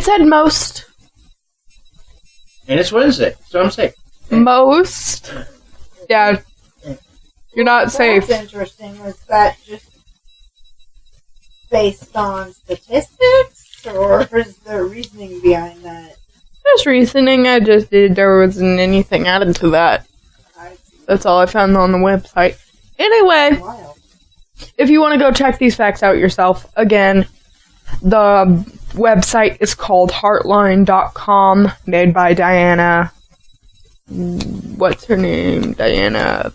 It said most. And it's Wednesday, so I'm safe. Most. Yeah. You're not safe. That's interesting. Was that just based on statistics, or is there reasoning behind that? There's reasoning. I just did. There wasn't anything added to that. That's all I found on the website. Anyway, Wild. if you want to go check these facts out yourself, again, the website is called heartline.com, made by Diana. What's her name? Diana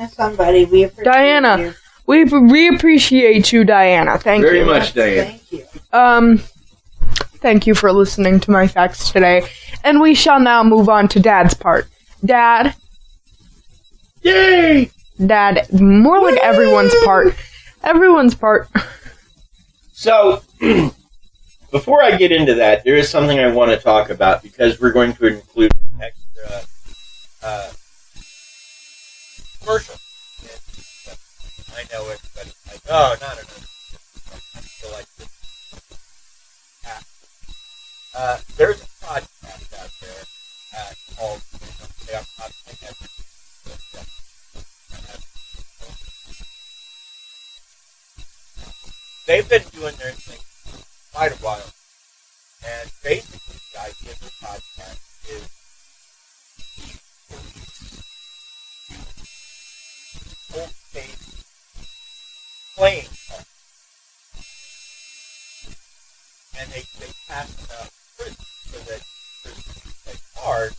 somebody. We appreciate Diana. you. We appreciate you, Diana. Thank you. Very much, Diana. Thank you. Thank you for listening to my facts today. And we shall now move on to Dad's part. Dad. Yay! Dad, more like everyone's part. Everyone's part. So, before I get into that, there is something I want to talk about because we're going to include an extra commercial. I know everybody's like, oh, not another. I feel like this. There's a podcast out there called they've been doing their thing for quite a while. And basically, the idea of the podcast is full case playing cards. And they pass it out prison so that there's play cards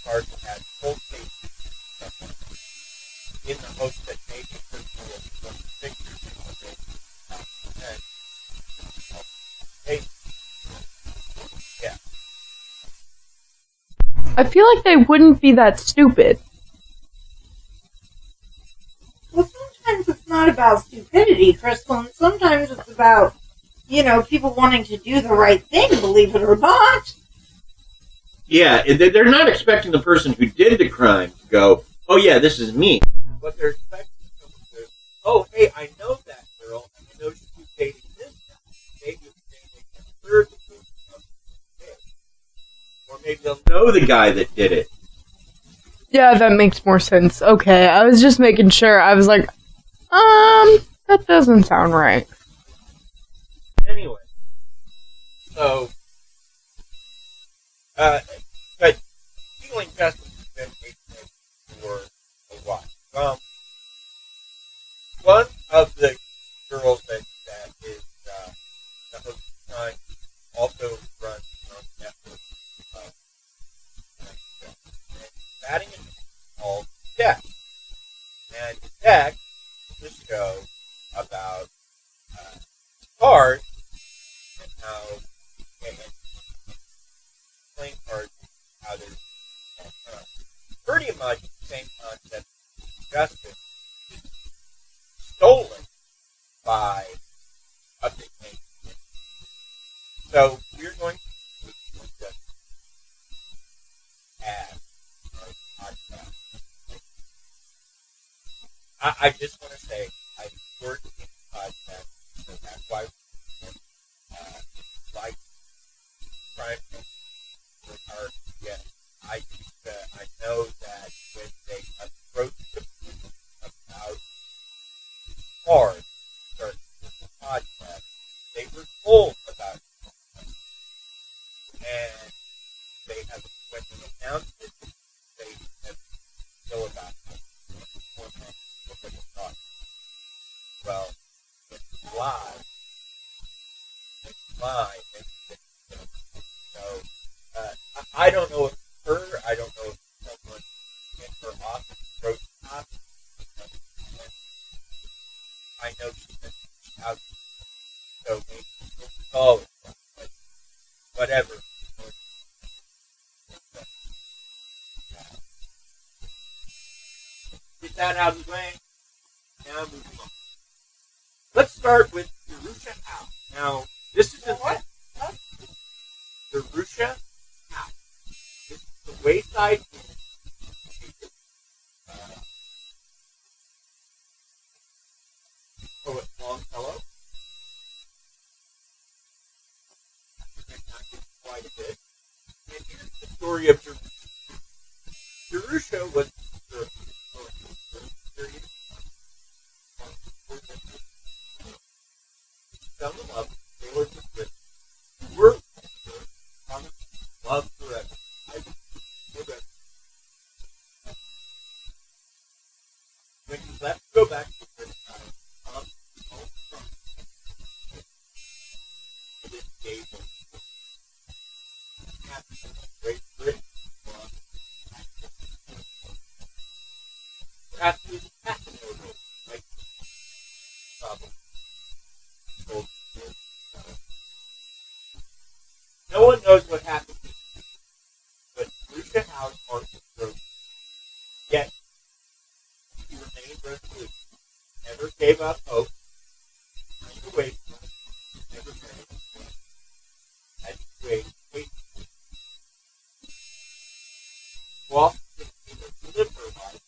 that have full cases in the hopes that maybe person will become victors in the yeah. I feel like they wouldn't be that stupid. Well, sometimes it's not about stupidity, Crystal, and sometimes it's about, people wanting to do the right thing, believe it or not. Yeah, they're not expecting the person who did the crime to go, oh yeah, this is me. What they're expecting someone to go, oh hey, I know that girl, and I know she's dating this guy. Maybe it's dating a third person of the day. Or maybe they'll know the guy that did it. Yeah, that makes more sense. Okay, I was just making sure. I was like, that doesn't sound right. Anyway, so, but healing justice has been a thing for a while. One of the girls that is the host of the time also runs her own network batting in called Deck. And Deck is a show about cards and how playing cards how they're pretty much the same concept as justice stolen by a big name. So we're going to just add our podcast. I just want to say I work in podcast, so that's why we like trying to work hard to get. I know that when they approach the people about hard start with the podcast, they were told about it. And they have, when they announced it, they have still about it. Well, it's live. So, I don't know if it's her, I don't know if someone in her office wrote the topic. I know she's been out, so maybe it's all but whatever. Get that out of the way. Now moving on. Let's start with Jerusha House. Now, this is what? Jerusha House. This is the Wayside Inn. Poet Longfellow. quite a bit. And here's the story of Jerusha. Jerusha was the period fell in love with Taylor Swift. Were on love forever. When he left to go back to Valentine, Tom home from this gave him Great Britain. Perhaps he was passing over like problem. No one knows what happened, but Lucia Howe's heart was broken. Yet he remained resolute, never gave up hope, turned away from it, never married, had to wait. Well, to live her life.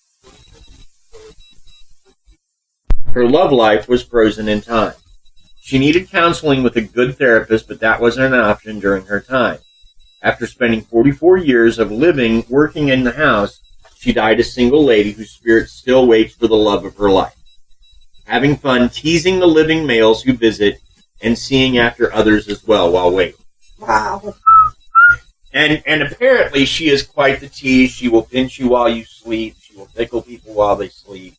Her love life was frozen in time. She needed counseling with a good therapist, but that wasn't an option during her time. After spending 44 years of living, working in the house, she died a single lady whose spirit still waits for the love of her life. Having fun teasing the living males who visit and seeing after others as well while waiting. Wow. And apparently she is quite the tease. She will pinch you while you sleep. She will tickle people while they sleep.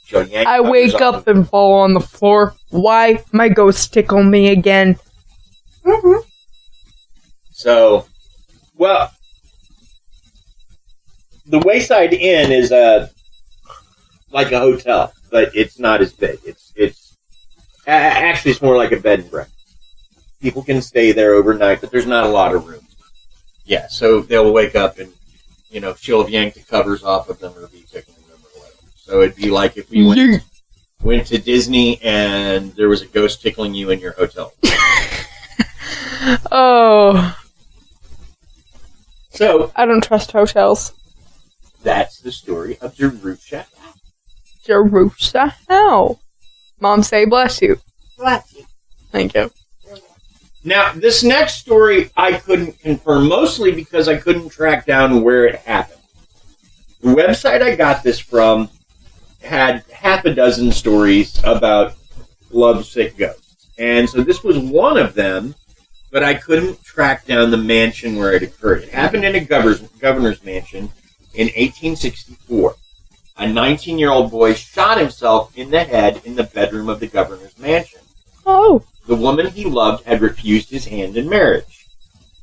She'll yank I wake up and fall on the floor. Why? My ghost tickle me again. Mm-hmm. So, well, the Wayside Inn is like a hotel, but it's not as big. It's actually it's more like a bed and breakfast. People can stay there overnight, but there's not a lot of rooms. Yeah, so they'll wake up and she'll have yanked the covers off of them or be tickling them or whatever. So it'd be like if we went to Disney and there was a ghost tickling you in your hotel. Oh. So I don't trust hotels. That's the story of Jerusha. Jerusha, how? Mom, say bless you. Bless you. Thank you. Now, this next story I couldn't confirm, mostly because I couldn't track down where it happened. The website I got this from had half a dozen stories about lovesick ghosts. And so this was one of them, but I couldn't track down the mansion where it occurred. It happened in a governor's mansion in 1864. A 19-year-old boy shot himself in the head in the bedroom of the governor's mansion. Oh. The woman he loved had refused his hand in marriage.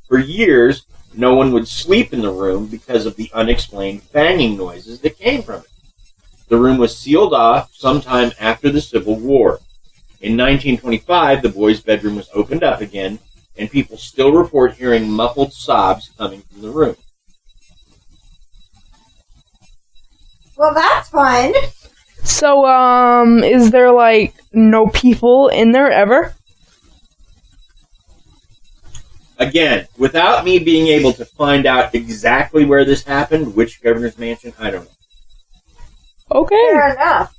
For years, no one would sleep in the room because of the unexplained banging noises that came from it. The room was sealed off sometime after the Civil War. In 1925, the boy's bedroom was opened up again, and people still report hearing muffled sobs coming from the room. Well, that's fun. So, is there, no people in there ever? Again, without me being able to find out exactly where this happened, which governor's mansion, I don't know. Okay. Fair enough.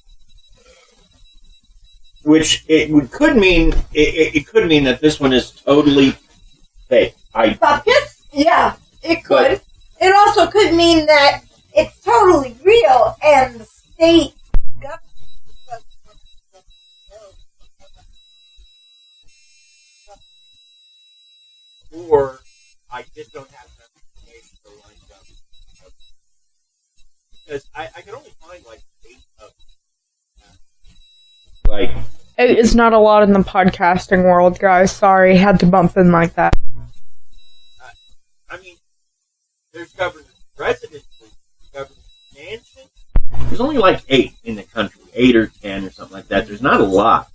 Which it could mean that this one is totally fake. Bupkis? Yeah, it could. It also could mean that it's totally real and the state government. Or I just don't have enough information to line up. Because I can only find 8 of them. It's not a lot in the podcasting world, guys. Sorry, had to bump in like that. I mean, there's governor's residence, governor's mansion. There's only 8 in the country, 8 or 10 or something like that. There's not a lot.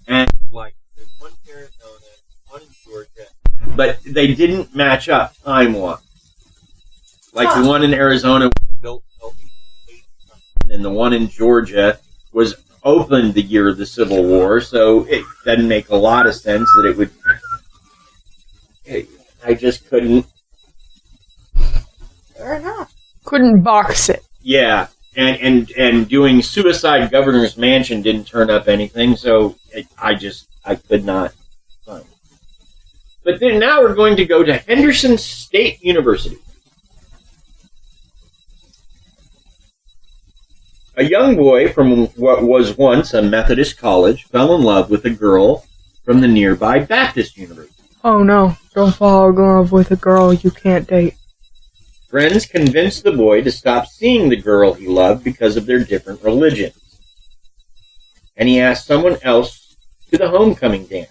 And there's one in Arizona, one in Georgia. But they didn't match up time-wise. The one in Arizona was built in 1880, and the one in Georgia was opened the year of the Civil War, so it doesn't make a lot of sense that it would... I just couldn't... Fair enough. Couldn't box it. Yeah, and doing Suicide Governor's Mansion didn't turn up anything, so I could not find it. But then now we're going to go to Henderson State University. A young boy from what was once a Methodist college fell in love with a girl from the nearby Baptist University. Oh no, don't fall in love with a girl you can't date. Friends convinced the boy to stop seeing the girl he loved because of their different religions. And he asked someone else to the homecoming dance.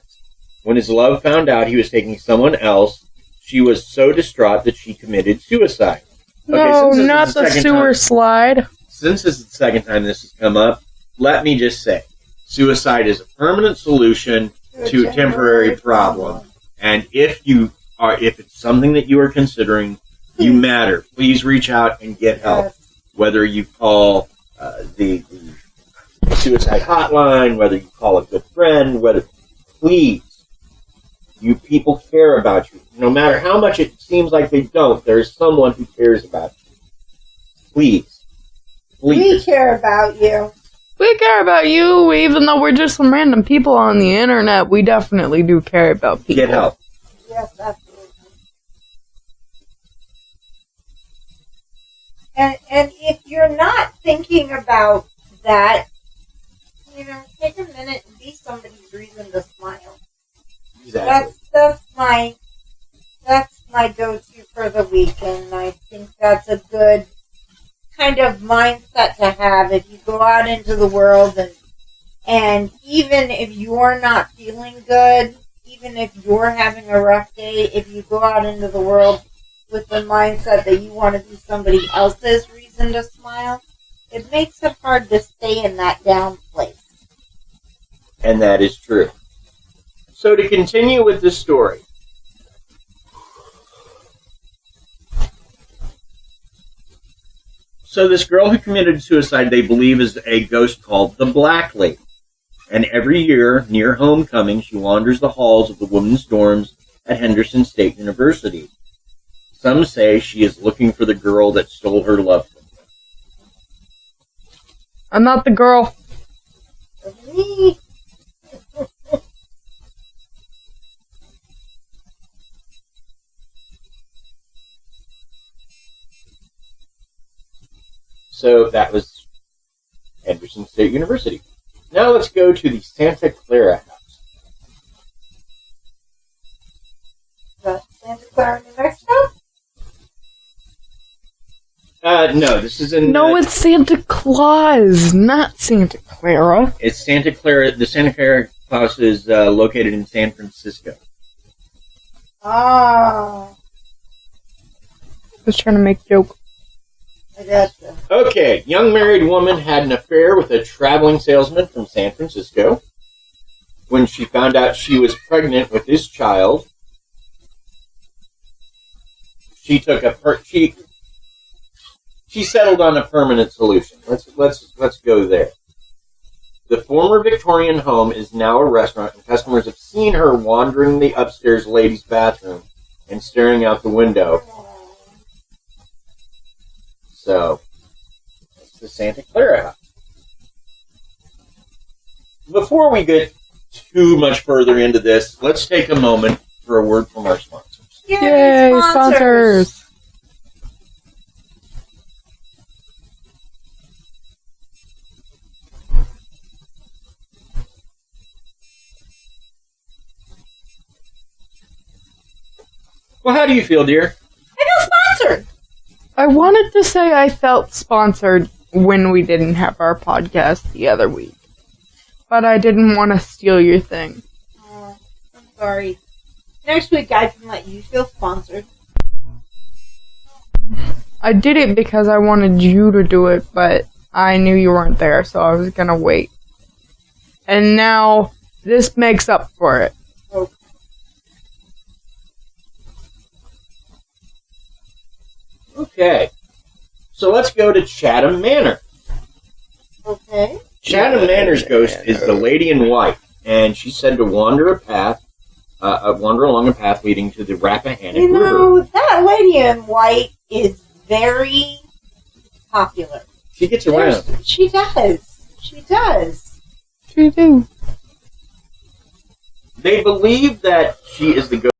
When his love found out he was taking someone else, she was so distraught that she committed suicide. No, not the sewer slide. Since this is the second time this has come up, let me just say, suicide is a permanent solution to a temporary problem. And if it's something that you are considering, you matter. Please reach out and get help. Whether you call the suicide hotline, whether you call a good friend, please. You people care about you. No matter how much it seems like they don't, there is someone who cares about you. Please. We care about you. We care about you, even though we're just some random people on the internet. We definitely do care about people. Get help. Yes, absolutely. And if you're not thinking about that, take a minute and be somebody's reason to smile. Exactly. That's my go-to for the week, and I think that's a good kind of mindset to have if you go out into the world and even if you're not feeling good, even if you're having a rough day, if you go out into the world with the mindset that you want to be somebody else's reason to smile, it makes it hard to stay in that down place. And that is true. So to continue with this story, so this girl who committed suicide, they believe, is a ghost called the Black Lady. And every year, near homecoming, she wanders the halls of the women's dorms at Henderson State University. Some say she is looking for the girl that stole her love from her. I'm not the girl. Me. So that was Henderson State University. Now let's go to the Santa Clara house. The Santa Clara, New Mexico? No, this is in... No, it's Santa Claus, not Santa Clara. It's Santa Clara. The Santa Clara house is located in San Francisco. Ah. I was trying to make a joke. I gotcha. Okay, young married woman had an affair with a traveling salesman from San Francisco. When she found out she was pregnant with his child, she took she settled on a permanent solution. Let's go there. The former Victorian home is now a restaurant, and customers have seen her wandering the upstairs ladies' bathroom and staring out the window. So, it's the Santa Clara house. Before we get too much further into this, let's take a moment for a word from our sponsors. Yay, sponsors! Well, how do you feel, dear? I feel sponsored! I wanted to say I felt sponsored when we didn't have our podcast the other week. But I didn't want to steal your thing. I'm sorry. Next week I can let you feel sponsored. I did it because I wanted you to do it, but I knew you weren't there, so I was gonna wait. And now, this makes up for it. Okay. Okay. So let's go to Chatham Manor. Okay. Chatham Manor's ghost is the lady in white, and she's said to wander along a path leading to the Rappahannock River. That lady in white is very popular. She gets around. She does. She does. She do. They believe that she is the ghost